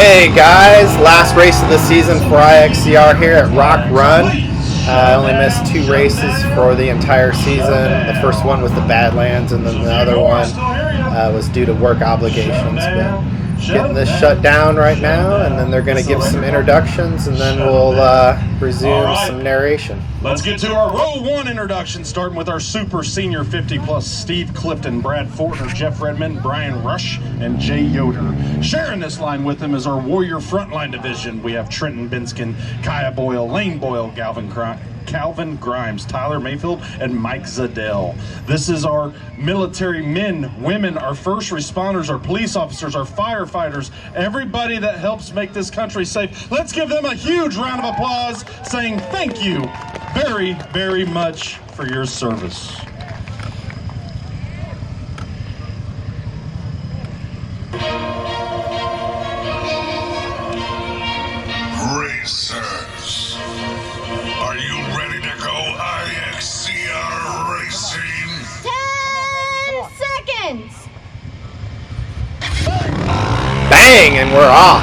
Hey guys, last race of the season for IXCR here at Rock Run. I only missed 2 races for the entire season. The first one was the Badlands, and then the other one was due to work obligations. But getting this shut down right now, and then they're going to give some introductions, and then we'll resume some narration. Let's get to our row 1 introduction, starting with our super senior 50+ Steve Clifton, Brad Fortner, Jeff Redmond, Brian Rush, and Jay Yoder. Sharing this line with them is our Warrior Frontline division. We have Trenton Binskin, Kaya Boyle, Lane Boyle, Calvin Grimes, Tyler Mayfield, and Mike Zajdel. This is our military men, women, our first responders, our police officers, our firefighters, everybody that helps make this country safe. Let's give them a huge round of applause, saying thank you very, very much for your service. Racers, are you ready to go IXCR racing? 10 seconds! Bang, and we're off.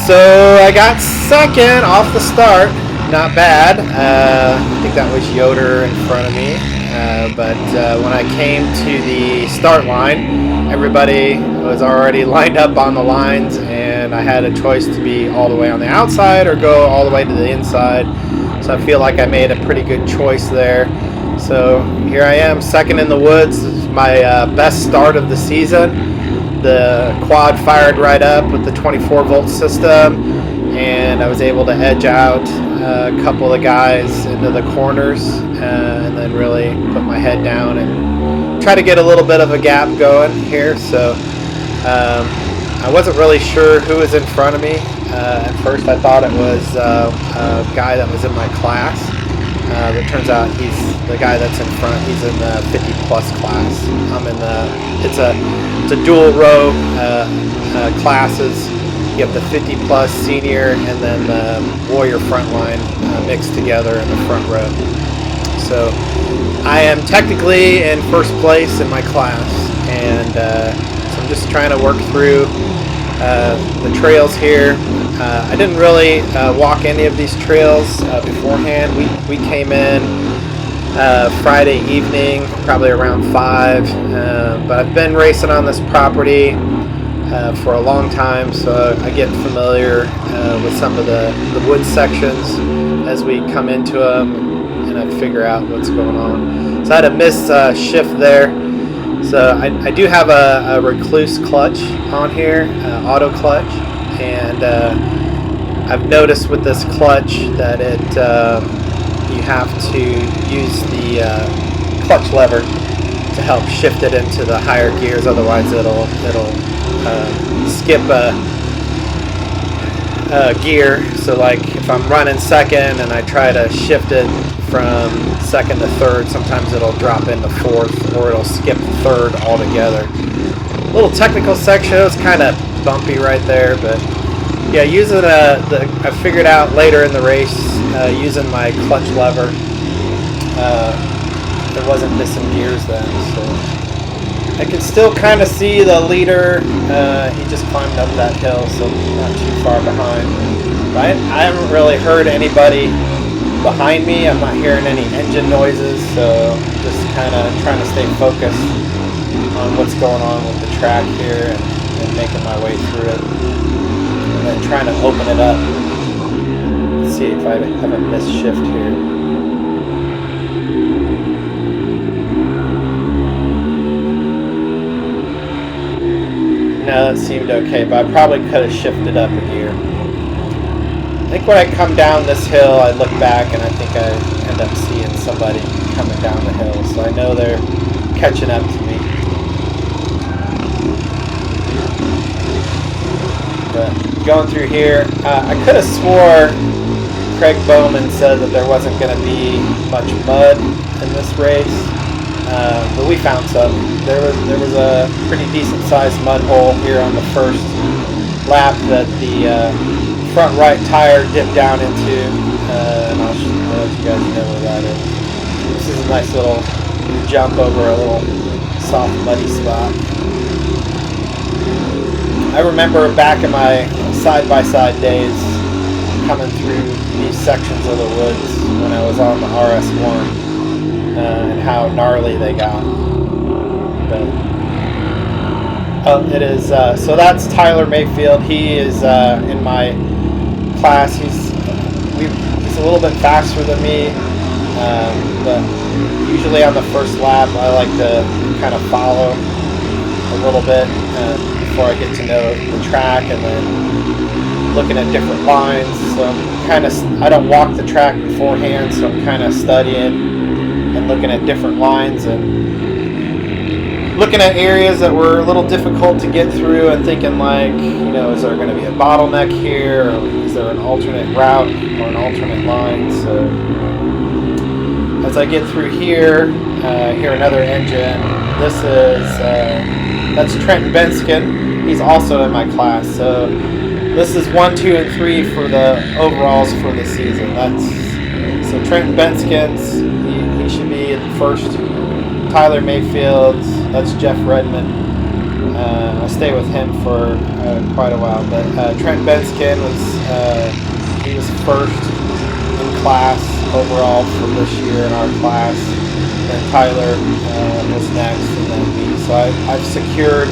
So I got second off the start. Not bad. I think that was Yoder in front of me. But when I came to the start line, everybody was already lined up on the lines, and I had a choice to be all the way on the outside or go all the way to the inside. So I feel like I made a pretty good choice there. So here I am, second in the woods. This is my best start of the season. The quad fired right up with the 24-volt system, and I was able to edge out a couple of guys into the corners, and then really put my head down and try to get a little bit of a gap going here. So I wasn't really sure who was in front of me. At first I thought it was a guy that was in my class. It turns out he's the guy that's in front. He's in the 50+ class. I'm in the, it's a dual row classes. You have the 50+ senior and then the Warrior Frontline mixed together in the front row. So I am technically in first place in my class, and so I'm just trying to work through the trails here. I didn't really walk any of these trails beforehand. We came in Friday evening, probably around 5, but I've been racing on this property for a long time, so I get familiar with some of the wood sections as we come into them, and I figure out what's going on. So I had a miss shift there. So I do have a recluse clutch on here, auto clutch, and I've noticed with this clutch that you have to use the clutch lever to help shift it into the higher gears. Otherwise, it'll skip a gear. So like if I'm running second and I try to shift it from second to third, sometimes it'll drop into fourth, or it'll skip third altogether. A little technical section. It was kind of bumpy right there, but yeah, using I figured out later in the race, using my clutch lever, it wasn't missing gears then. So I can still kind of see the leader. He just climbed up that hill, so not too far behind. But I haven't really heard anybody behind me. I'm not hearing any engine noises, so I'm just kind of trying to stay focused on what's going on with the track here, and making my way through it, and then trying to open it up. Let's see if I have a missed shift here. No, that seemed okay, but I probably could have shifted up a gear. I think when I come down this hill, I look back and I think I end up seeing somebody coming down the hill, so I know they're catching up to me. But going through here, I could have swore Craig Bowman said that there wasn't going to be much mud in this race, but we found some. There was a pretty decent sized mud hole here on the first lap that the front right tire dipped down into, and I'll let you guys know where that is. This is a nice little jump over a little soft muddy spot. I remember back in my side-by-side days coming through these sections of the woods when I was on the RS1 and how gnarly they got. But it is, so that's Tyler Mayfield. He is in my class. He's a little bit faster than me, but usually on the first lap I like to kind of follow a little bit before I get to know the track, and then looking at different lines. So I don't walk the track beforehand, so I'm kind of studying and looking at different lines and looking at areas that were a little difficult to get through and thinking like, is there going to be a bottleneck here, or is there an alternate route or an alternate line? So as I get through here, hear another engine. This is, that's Trenton Benskin. He's also in my class. So this is 1, 2, and 3 for the overalls for the season. So Trenton Benskin's, he should be in first. Tyler Mayfield, that's Jeff Redmond. I stay with him for quite a while, but Trent Benskin he was first in class overall for this year in our class. Then Tyler was next, and then me. So I've secured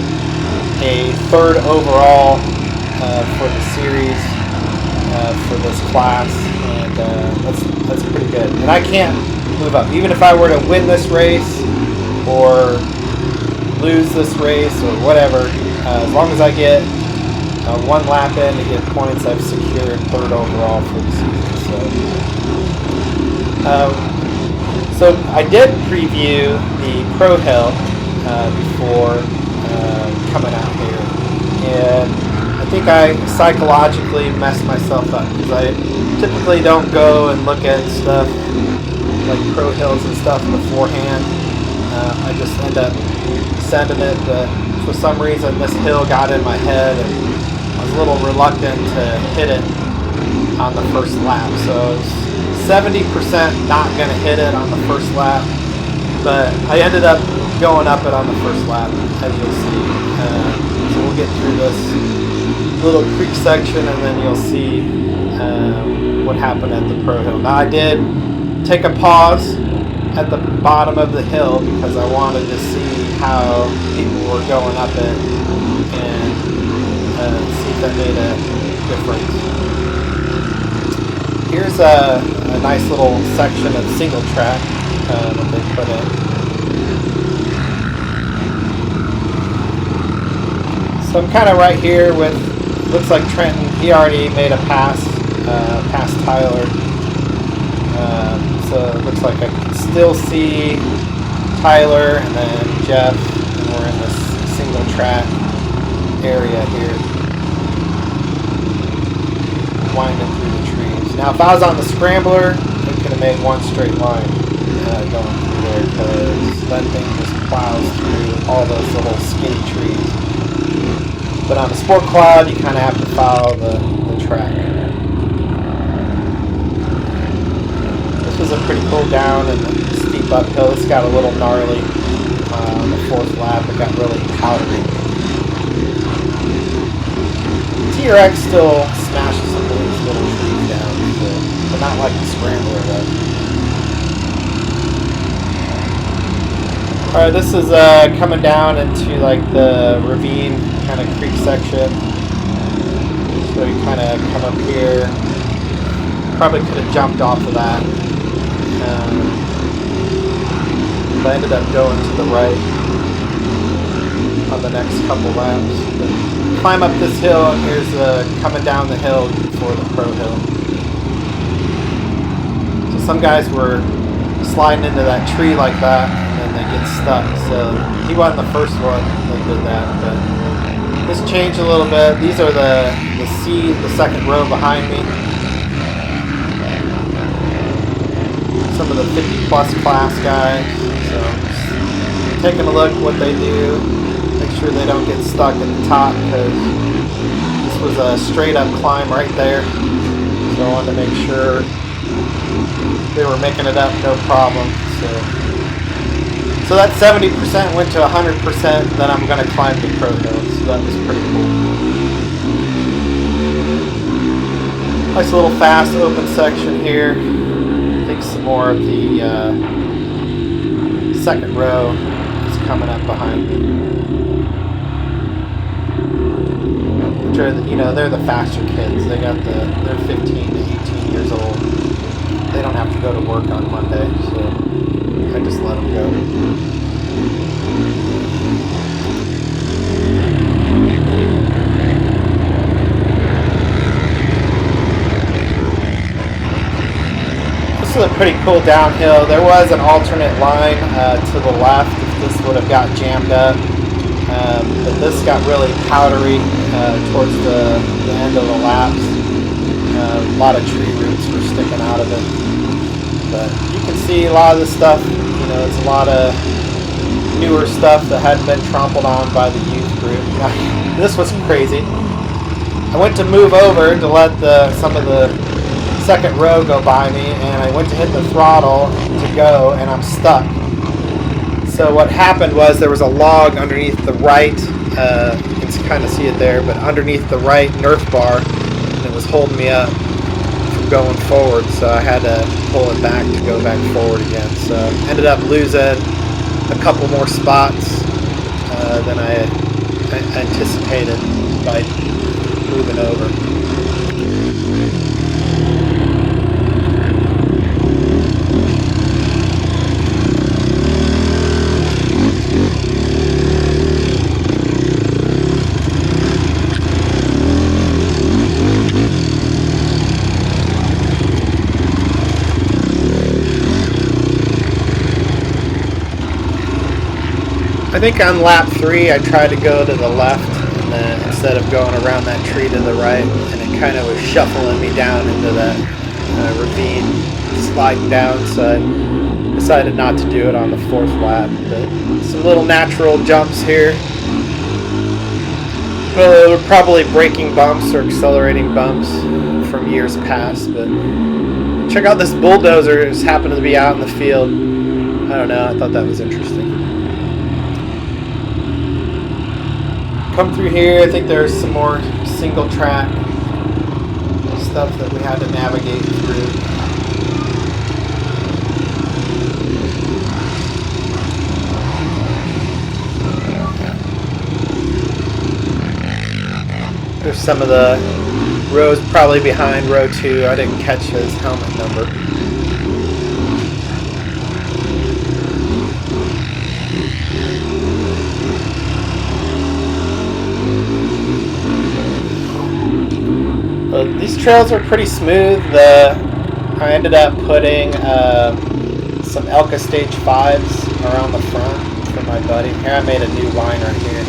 a third overall for the series for this class, and that's pretty good. And I can't move up, even if I were to win this race or lose this race or whatever. As long as I get one lap in to get points, I've secured third overall for the season. So I did preview the Pro Hill before coming out here, and I think I psychologically messed myself up because I typically don't go and look at stuff like Pro Hills and stuff beforehand. I just end up sending it, but for some reason this hill got in my head and I was a little reluctant to hit it on the first lap. So it's 70% not going to hit it on the first lap, but I ended up going up it on the first lap, as you'll see. So we'll get through this little creek section and then you'll see what happened at the Pro Hill. Now I did take a pause at the bottom of the hill because I wanted to see how people were going up it and see if that made a difference. Here's a nice little section of single track that they put in. So I'm kind of right here with, looks like Trenton, he already made a pass past Tyler. So it looks like I can still see Tyler and then Jeff, and we're in this single track area here, winding through the trees. Now if I was on the Scrambler, I could have made one straight line going through there, because that thing just plows through all those little skinny trees. But on the Sport Cloud, you kind of have to follow the track. This was a pretty cool down and steep uphill. This got a little gnarly on the fourth lap. It got really powdery. TRX still smashes some of these little trees down, but not like the Scrambler though. Alright, this is coming down into like the ravine kind of creek section. So you kind of come up here. Probably could have jumped off of that. But I ended up going to the right on the next couple laps. But climb up this hill, and here's coming down the hill for the Pro Hill. So some guys were sliding into that tree like that, and then they get stuck. So he wasn't the first one that did that, but this changed a little bit. These are the second row behind me. Some of the 50 plus class guys. So just taking a look what they do. Make sure they don't get stuck at the top, because this was a straight up climb right there. So I wanted to make sure they were making it up no problem. So that 70% went to 100%, then I'm going to climb the Pro Hill. So that was pretty cool. Nice little fast open section here. I think some more of the second row is coming up behind me. Which are, you know, they're the faster kids. They're 15 to 18 years old. They don't have to go to work on Monday, so I just let them go. This is a pretty cool downhill. There was an alternate line to the left if this would have got jammed up. But this got really powdery towards the end of the laps. A lot of tree roots were sticking out of it. But you can see a lot of this stuff, you know, it's a lot of newer stuff that hadn't been trampled on by the youth group. This was crazy. I went to move over to let some of the second row go by me, and I went to hit the throttle to go, and I'm stuck. So what happened was there was a log underneath the right, you can kind of see it there, but underneath the right Nerf bar, and it was holding me up from going forward, so I had to pull it back to go back forward again. So ended up losing a couple more spots than I anticipated by moving over. I think on lap 3 I tried to go to the left, and then instead of going around that tree to the right, and it kind of was shuffling me down into that ravine, sliding down, so I decided not to do it on the 4th lap. But some little natural jumps here. Well, they were probably braking bumps or accelerating bumps from years past, but check out this bulldozer just happened to be out in the field. I don't know, I thought that was interesting. Come through here, I think there's some more single track stuff that we had to navigate through. There's some of the rows probably behind row 2. I didn't catch his helmet number. These trails are pretty smooth. I ended up putting some Elka Stage 5s around the front for my buddy. Here I made a new line right here.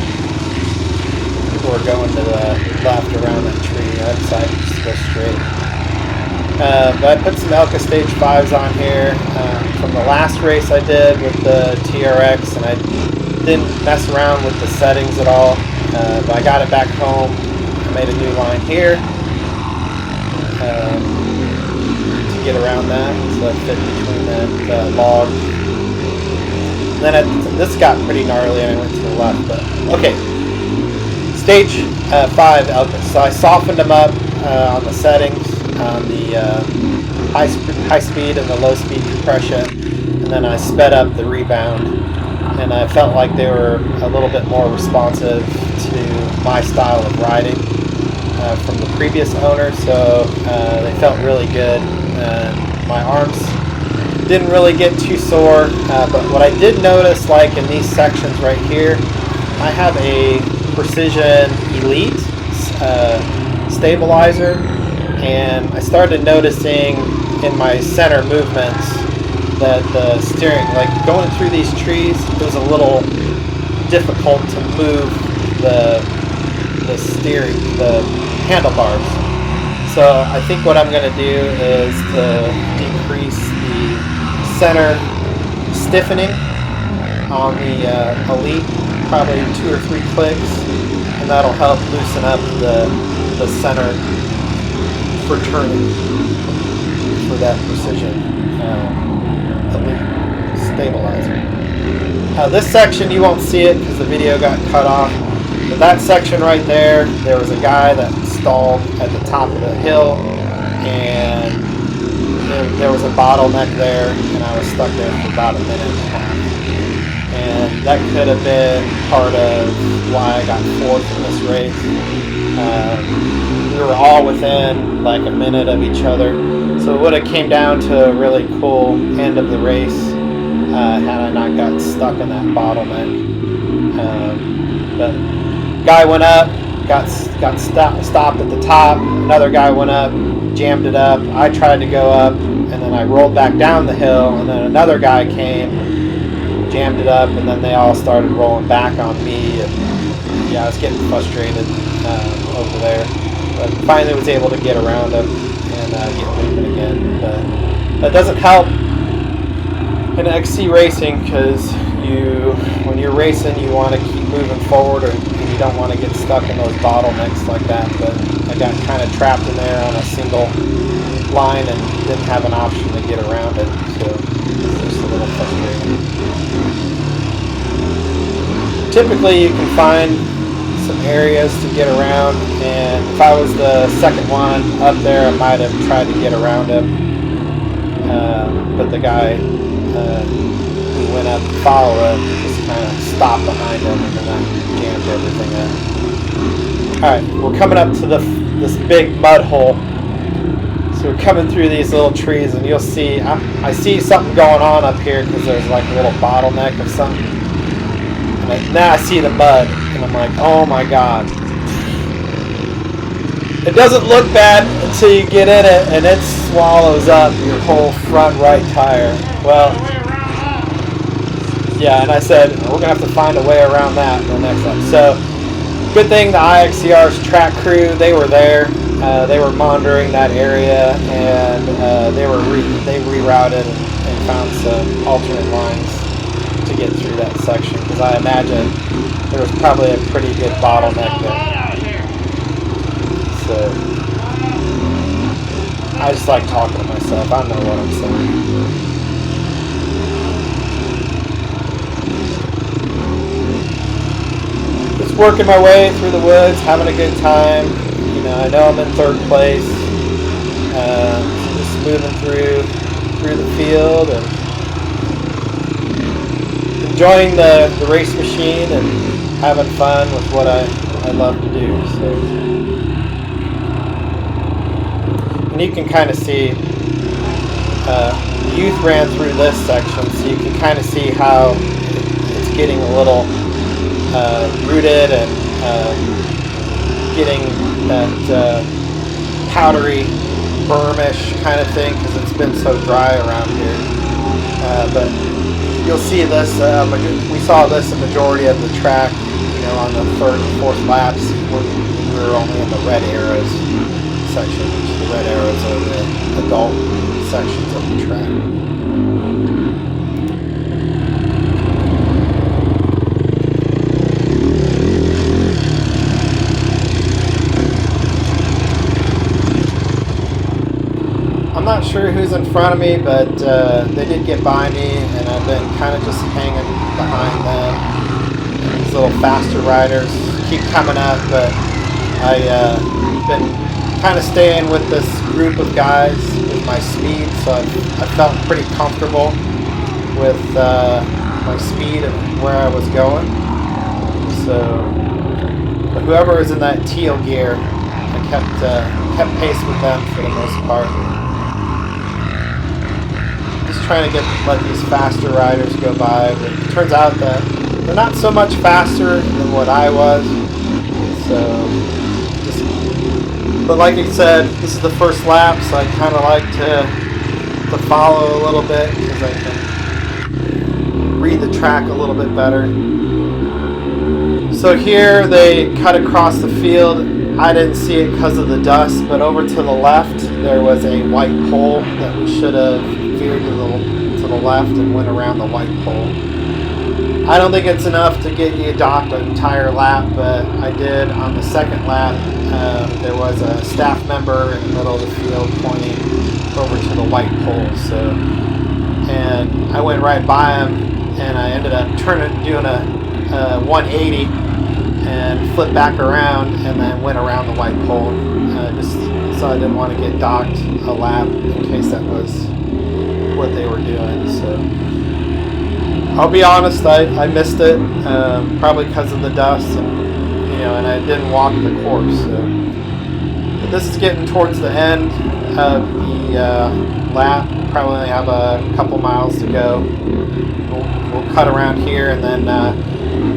People were going to the left around that tree. I decided to just go straight. But I put some Elka Stage 5s on here from the last race I did with the TRX, and I didn't mess around with the settings at all. But I got it back home. I made a new line here. To get around that, so I fit between that log. And then this got pretty gnarly and I went to the left, but okay. Stage 5 Elka. So I softened them up on the settings, on the high speed and the low speed compression, and then I sped up the rebound, and I felt like they were a little bit more responsive to my style of riding. From the previous owner, so they felt really good. My arms didn't really get too sore, but what I did notice, like in these sections right here, I have a Precision Elite stabilizer, and I started noticing in my center movements that the steering, like going through these trees, it was a little difficult to move the steering, the handlebars. So I think what I'm going to do is to decrease the center stiffening on the Elite, probably 2 or 3 clicks, and that'll help loosen up the center for turning for that Precision Elite stabilizer. This section you won't see it because the video got cut off. But that section right there, there was a guy that stalled at the top of the hill, and there was a bottleneck there, and I was stuck there for about a minute and a half. And that could have been part of why I got fourth in this race. We were all within like a minute of each other, so it would have came down to a really cool end of the race had I not got stuck in that bottleneck. But guy went up, got stopped at the top. Another guy went up, jammed it up. I tried to go up, and then I rolled back down the hill, and then another guy came, jammed it up, and then they all started rolling back on me. And yeah, I was getting frustrated over there, but finally was able to get around him and get moving again. But that doesn't help in XC racing, because when you're racing, you want to keep moving forward, and you don't want to get stuck in those bottlenecks like that. But I got kind of trapped in there on a single line and didn't have an option to get around it, so it's just a little frustrating. Typically, you can find some areas to get around, and if I was the second one up there, I might have tried to get around him, but the guy who went up to follow him just kind of stopped behind him, and then I jammed everything up. Alright, we're coming up to this big mud hole. So we're coming through these little trees, and you'll see, I see something going on up here because there's like a little bottleneck of something. And now I see the mud, and I'm like, oh my god. It doesn't look bad until you get in it, and it swallows up your whole front right tire. Well, yeah, and I said, we're going to have to find a way around that in the next one. So, good thing the IXCR's track crew, they were there. They were monitoring that area, and they rerouted and found some alternate lines to get through that section, because I imagine there was probably a pretty good bottleneck there. So I just like talking to myself. I know what I'm saying. Just working my way through the woods, having a good time. You know, I know I'm in third place. Just moving through the field and enjoying the race machine and having fun with what I love to do. So, and you can kind of see youth ran through this section, so you can kind of see how it's getting a little rooted and getting that powdery, bermish kind of thing, because it's been so dry around here. But you'll see this, we saw this a majority of the track, you know, on the third and fourth laps. We were only in the red arrows section, which the red arrows are the adult sections of the track. I'm not sure who's in front of me, but they did get by me, and I've been kind of just hanging behind them. And these little faster riders keep coming up, but I've been kind of staying with this group of guys with my speed, so I felt pretty comfortable with my speed and where I was going. So, but whoever was in that teal gear, I kept pace with them for the most part. Trying to let these faster riders go by, but it turns out that they're not so much faster than what I was. So, but like I said, this is the first lap, so I kind of like to follow a little bit, because I can read the track a little bit better. So here they cut across the field. I didn't see it because of the dust, but over to the left there was a white pole that we should have veered to the left and went around the white pole. I don't think it's enough to get you docked an entire lap, but I did on the second lap. There was a staff member in the middle of the field pointing over to the white pole, and I went right by him, and I ended up doing a 180 and flipped back around and then went around the white pole. Just so I didn't want to get docked a lap in case that was what they were doing. So I'll be honest, I missed it, probably because of the dust, and I didn't walk the course. So but this is getting towards the end of the lap. Probably only have a couple miles to go. We'll cut around here, and then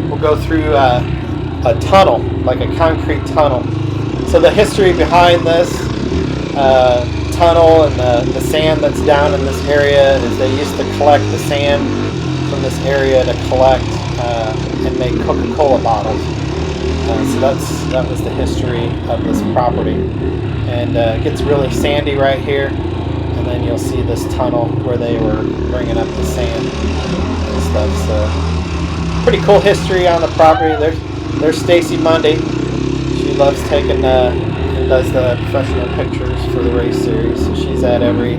we'll go through a tunnel, like a concrete tunnel. So the history behind this tunnel and the sand that's down in this area is they used to collect the sand from this area to collect and make Coca-Cola bottles. So that was the history of this property. And it gets really sandy right here, and then you'll see this tunnel where they were bringing up the sand and stuff. So pretty cool history on the property. There's Stacy Mundy. She loves taking and does the professional pictures for the race series. So she's at every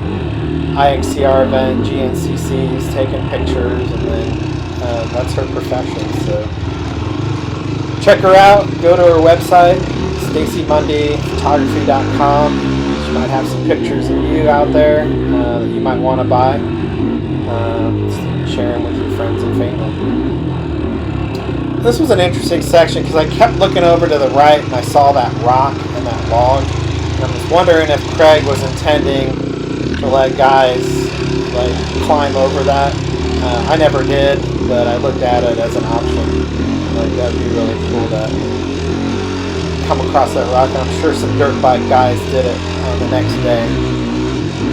IXCR event, GNCC's, taking pictures, and then that's her profession. So check her out. Go to her website, stacymundyphotography.com. She might have some pictures of you out there that you might want to buy. Share them with your friends and family. This was an interesting section because I kept looking over to the right and I saw that rock and that log. And I was wondering if Craig was intending to let guys like climb over that. I never did, but I looked at it as an option. Like that'd be really cool to come across that rock. And I'm sure some dirt bike guys did it on the next day.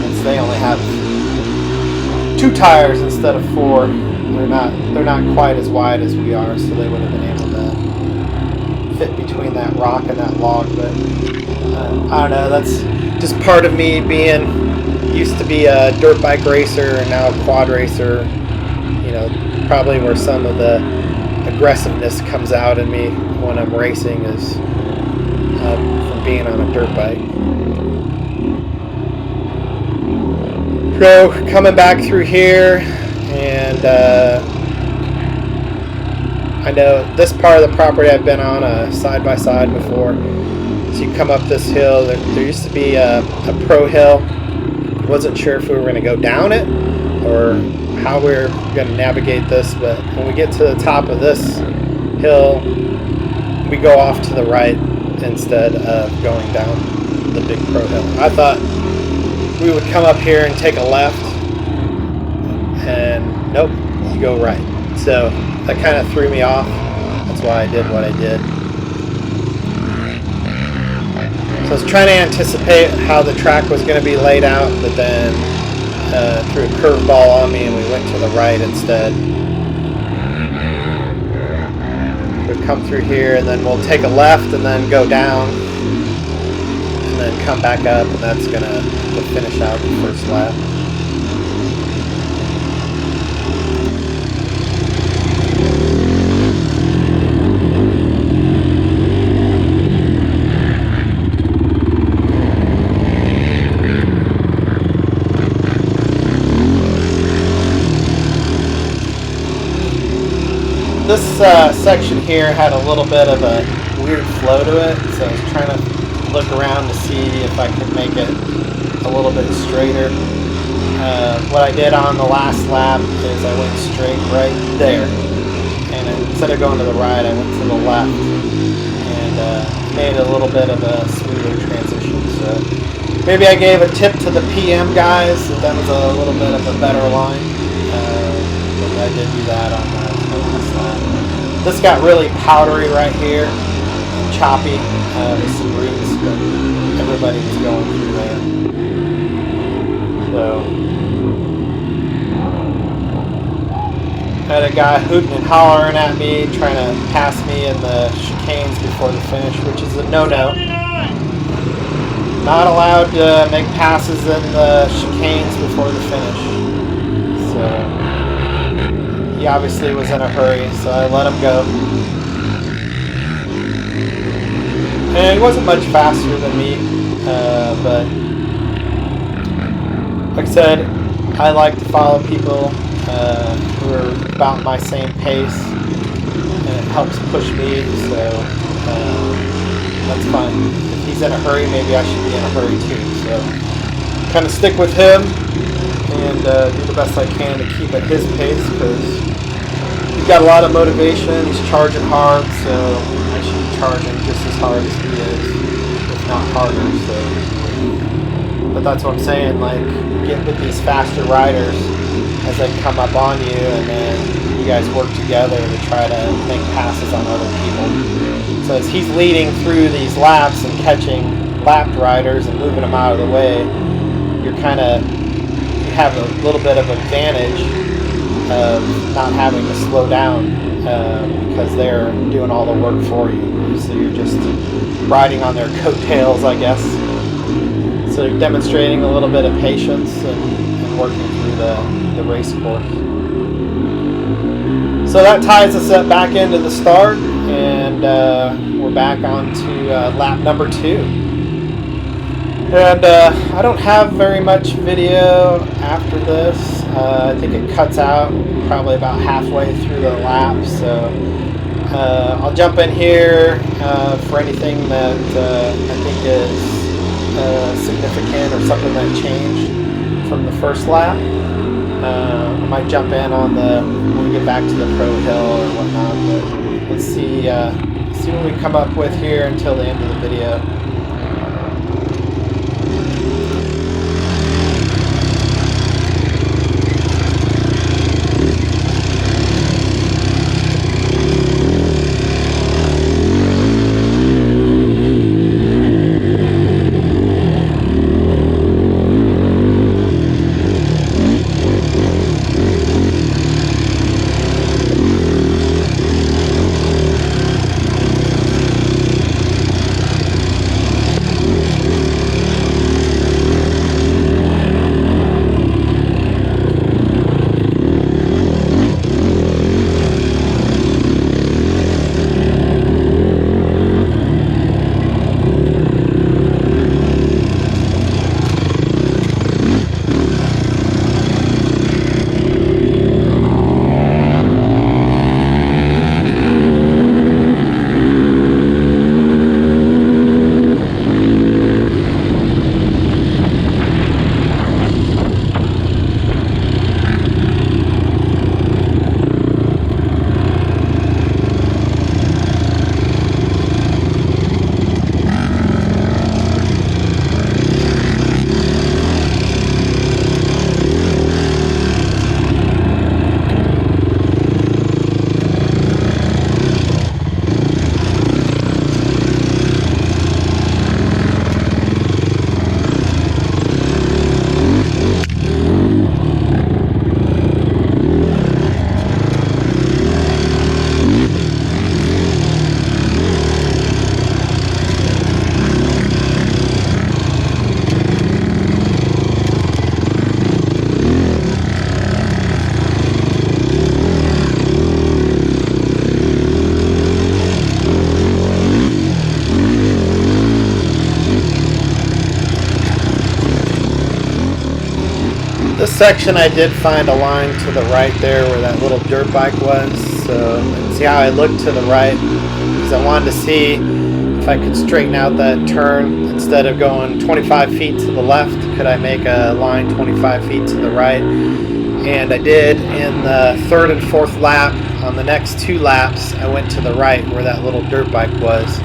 Since they only have 2 tires instead of 4. They're not quite as wide as we are, so they would have been able to fit between that rock and that log. But I don't know. That's just part of me being used to be a dirt bike racer and now a quad racer. Probably where some of the aggressiveness comes out in me when I'm racing is from being on a dirt bike. So coming back through here. And I know this part of the property I've been on a side-by-side before. So you come up this hill. There used to be a pro hill. Wasn't sure if we were going to go down it or how we were going to navigate this. But when we get to the top of this hill, we go off to the right instead of going down the big pro hill. I thought we would come up here and take a left. And nope, you go right. So that kind of threw me off. That's why I did what I did. So I was trying to anticipate how the track was going to be laid out, but then threw a curveball on me and we went to the right instead. We'll come through here and then we'll take a left and then go down and then come back up, and that's going to finish out the first lap. This section here had a little bit of a weird flow to it, so I was trying to look around to see if I could make it a little bit straighter. What I did on the last lap is I went straight right there, and instead of going to the right, I went to the left, and made a little bit of a smoother transition. So maybe I gave a tip to the PM guys that was a little bit of a better line. But I did do that on the last lap. This got really powdery right here, and choppy with some roots, but everybody was going through there. So had a guy hooting and hollering at me, trying to pass me in the chicanes before the finish, which is a no-no. Not allowed to make passes in the chicanes before the finish. So he obviously was in a hurry, so I let him go. And he wasn't much faster than me, but like I said, I like to follow people who are about my same pace, and it helps push me. So that's fine. If he's in a hurry, maybe I should be in a hurry too. So kind of stick with him and do the best I can to keep at his pace, because he's got a lot of motivation. He's charging hard, so I should be charging just as hard as he is, if not harder. So, but that's what I'm saying. Like, get with these faster riders as they come up on you, and then you guys work together to try to make passes on other people. So as he's leading through these laps and catching lapped riders and moving them out of the way, you have a little bit of advantage of not having to slow down because they're doing all the work for you. So you're just riding on their coattails, I guess. So you're demonstrating a little bit of patience and working through the race course. So that ties us up back into the start, and we're back on to lap number 2. And I don't have very much video after this. I think it cuts out probably about halfway through the lap, so I'll jump in here for anything that I think is significant or something that changed from the first lap. I might jump in on when we get back to the pro hill or whatnot, but let's see what we come up with here until the end of the video. This section I did find a line to the right there where that little dirt bike was, so see how I looked to the right, because I wanted to see if I could straighten out that turn. Instead of going 25 feet to the left, could I make a line 25 feet to the right? And I did. In the third and fourth lap, on the next 2 laps, I went to the right where that little dirt bike was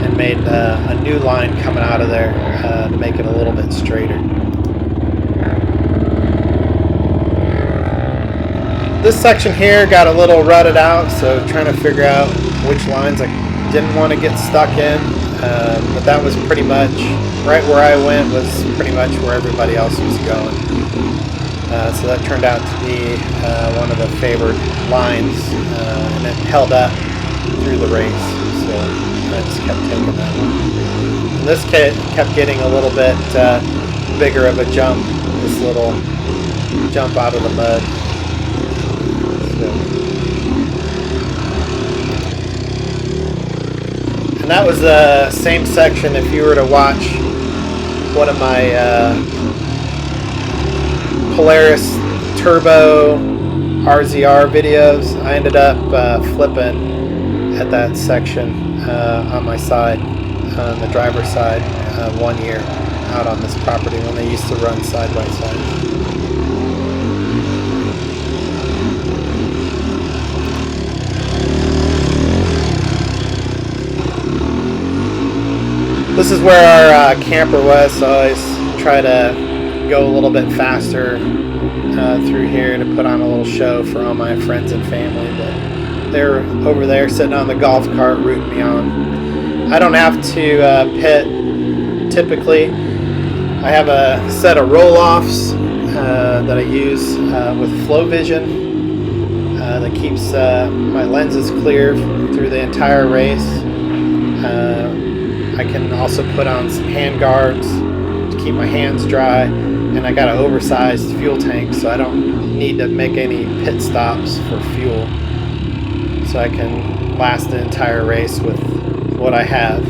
and made a new line coming out of there to make it a little bit straighter. This section here got a little rutted out, so trying to figure out which lines I didn't want to get stuck in, but that was pretty much right where I went was pretty much where everybody else was going. So that turned out to be one of the favored lines, and it held up through the race, so I just kept taking that one. And this kit kept getting a little bit bigger of a jump, this little jump out of the mud. And that was the same section. If you were to watch one of my Polaris Turbo RZR videos, I ended up flipping at that section on my side. on the driver's side 1 year out on this property when they used to run side by side. This is where our camper was, so I always try to go a little bit faster through here to put on a little show for all my friends and family. But they're over there sitting on the golf cart rooting me on. I don't have to pit typically. I have a set of roll-offs that I use with flow vision that keeps my lenses clear through the entire race. I can also put on some hand guards to keep my hands dry, and I got an oversized fuel tank, so I don't need to make any pit stops for fuel, so I can last the entire race with what I have.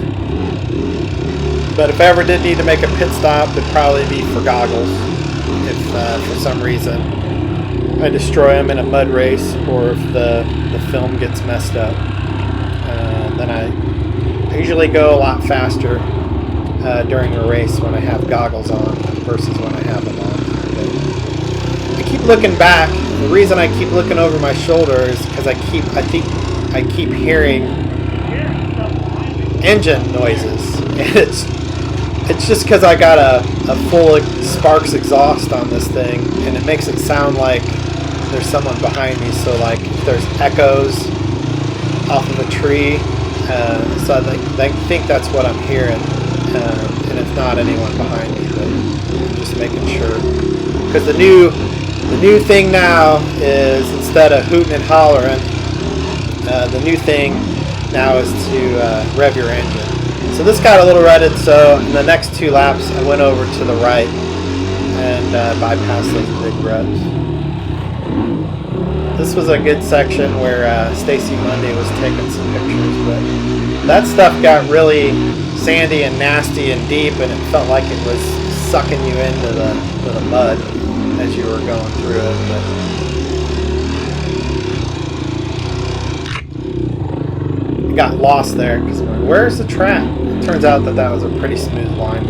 But if I ever did need to make a pit stop, it'd probably be for goggles. If for some reason I destroy them in a mud race, or if the film gets messed up, then I usually go a lot faster during a race when I have goggles on versus when I have them on. But I keep looking back. The reason I keep looking over my shoulder is because I keep hearing engine noises, and it's just because I got a full Sparks exhaust on this thing, and it makes it sound like there's someone behind me. So like if there's echoes off of a tree. So I think that's what I'm hearing, and it's not anyone behind me, but I'm just making sure. Because the new thing now is, instead of hooting and hollering, the new thing now is to rev your engine. So this got a little rutted, so in the next 2 laps I went over to the right and bypassed those big ruts. This was a good section where Stacy Monday was taking some pictures, but that stuff got really sandy and nasty and deep, and it felt like it was sucking you into the mud as you were going through it. But I got lost there because I'm like, where's the track? It turns out that was a pretty smooth line,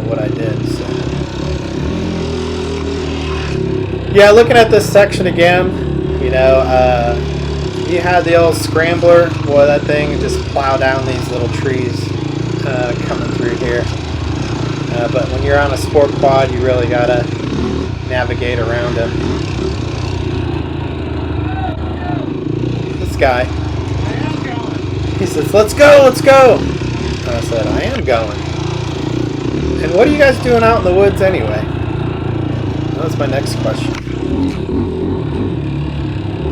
what I did. So yeah, looking at this section again. You know, you had the old Scrambler. Boy, that thing just plow down these little trees coming through here. But when you're on a sport quad, you really gotta navigate around them. This guy, he says, "Let's go, let's go." And I said, "I am going." And what are you guys doing out in the woods anyway? That's my next question.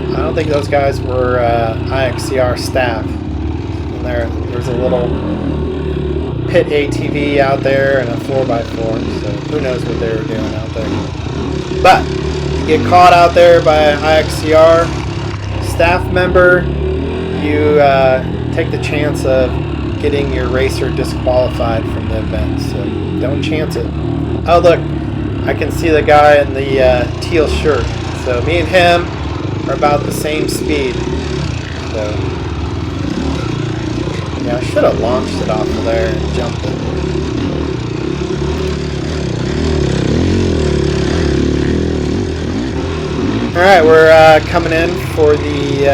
I don't think those guys were IXCR staff. And there's a little pit ATV out there and a 4x4, so who knows what they were doing out there. But you get caught out there by an IXCR staff member, you take the chance of getting your racer disqualified from the event, so don't chance it. Oh look, I can see the guy in the teal shirt, so me and him are about the same speed. So yeah, I should have launched it off of there and jumped it. Alright, we're coming in for the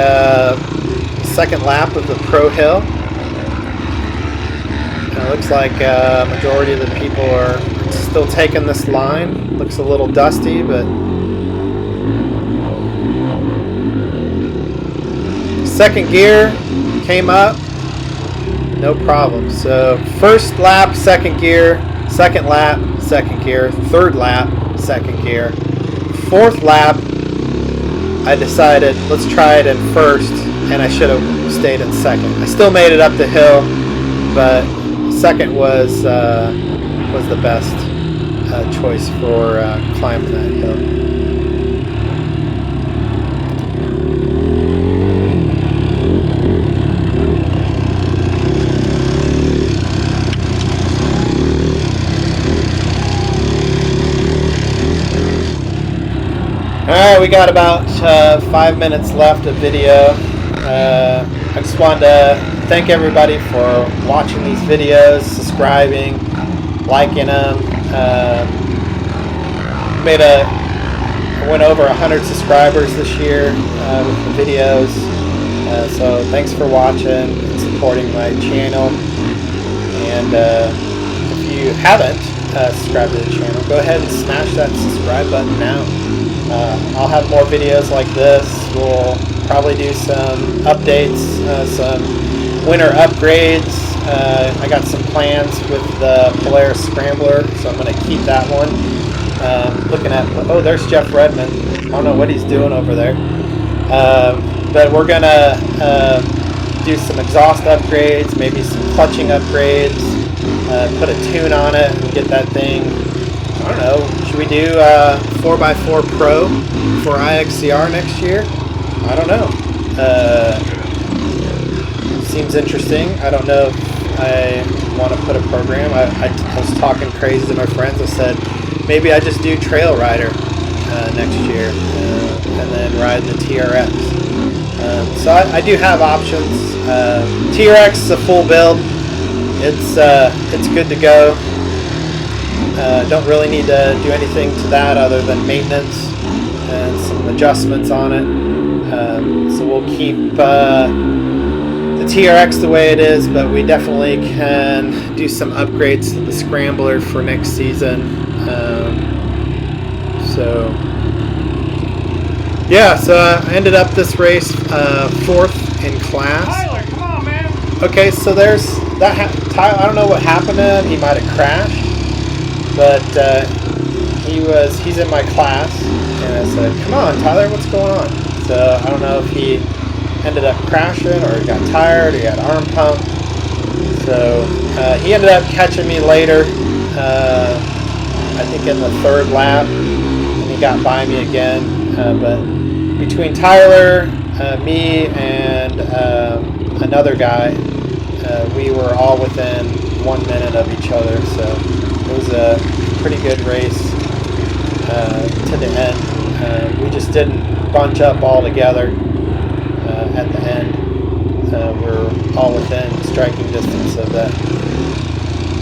second lap of the Pro Hill. It looks like a majority of the people are still taking this line. Looks a little dusty, but second gear came up, no problem. So first lap, second gear, second lap, second gear, third lap, second gear, fourth lap, I decided let's try it in first, and I should have stayed in second. I still made it up the hill, but second was the best choice for climbing that hill. Alright, we got about 5 minutes left of video. I just wanted to thank everybody for watching these videos, subscribing, liking them. I went over 100 subscribers this year with the videos. So thanks for watching and supporting my channel. And if you haven't subscribed to the channel, go ahead and smash that subscribe button now. I'll have more videos like this. We'll probably do some updates, some winter upgrades. I got some plans with the Polaris Scrambler, so I'm going to keep that one. Looking at, oh, there's Jeff Redmond. I don't know what he's doing over there. But we're going to do some exhaust upgrades, maybe some clutching upgrades, put a tune on it and get that thing. I don't know, should we do 4x4 Pro for IXCR next year? I don't know. Seems interesting. I don't know if I want to put a program. I was talking crazy to my friends. I said maybe I just do Trail Rider next year and then ride the TRX. So I do have options. TRX is a full build. It's good to go. Don't really need to do anything to that other than maintenance and some adjustments on it. So we'll keep the TRX the way it is, but we definitely can do some upgrades to the Scrambler for next season. So yeah, so I ended up this race 4th in class. Tyler, come on, man. Okay, so there's that. Tyler, I don't know what happened to him. He might have crashed, but he's in my class, and I said, "Come on, Tyler, what's going on?" So I don't know if he ended up crashing or he got tired or he had arm pump. So he ended up catching me later, I think in the 3rd lap, and he got by me again. But between Tyler, me, and another guy, we were all within 1 minute of each other. So it was a pretty good race to the end. We just didn't bunch up all together at the end. We're all within striking distance of that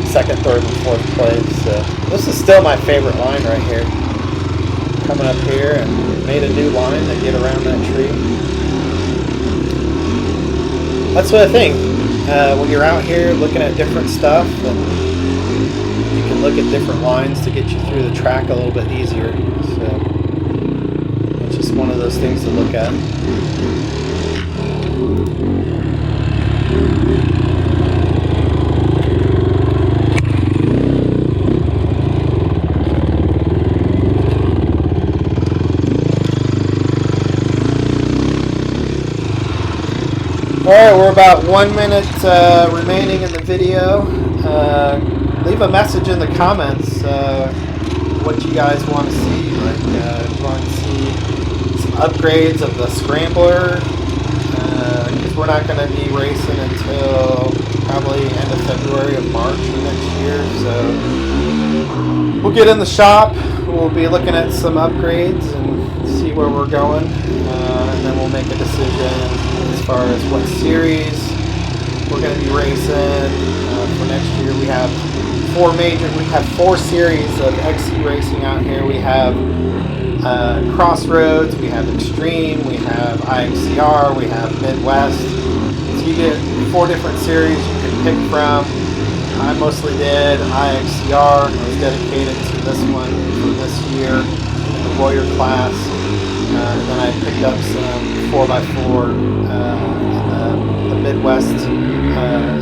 2nd, 3rd, and 4th place. So this is still my favorite line right here. Coming up here and made a new line to get around that tree. That's what I think. When you're out here looking at different stuff, and you can look at different lines to get you through the track a little bit easier. So it's just one of those things to look at. Alright, we're about 1 minute remaining in the video. Leave a message in the comments what you guys want to see. Like, if you want to see some upgrades of the Scrambler, because we're not going to be racing until probably end of February or March of next year. So we'll get in the shop, we'll be looking at some upgrades and see where we're going, and then we'll make a decision as far as what series we're going to be racing for next year. We have 4 series of XC racing out here. We have Crossroads, we have Extreme, we have IXCR, we have Midwest. So you get 4 different series you can pick from. I mostly did IXCR. I was dedicated to this one for this year in the Warrior class. And then I picked up some 4x4 in the Midwest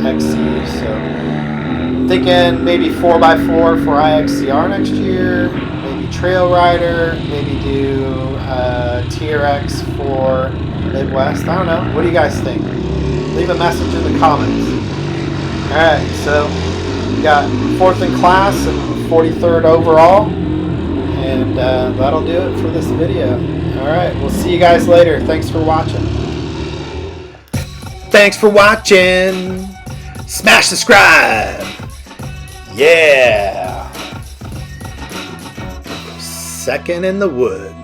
XC. So thinking maybe 4x4 for IXCR next year, maybe Trail Rider, maybe do TRX for Midwest. I don't know. What do you guys think? Leave a message in the comments. Alright, so we got 4th in class and 43rd overall. And that'll do it for this video. Alright, we'll see you guys later. Thanks for watching. Thanks for watching. Smash subscribe. Yeah. 2nd in the woods.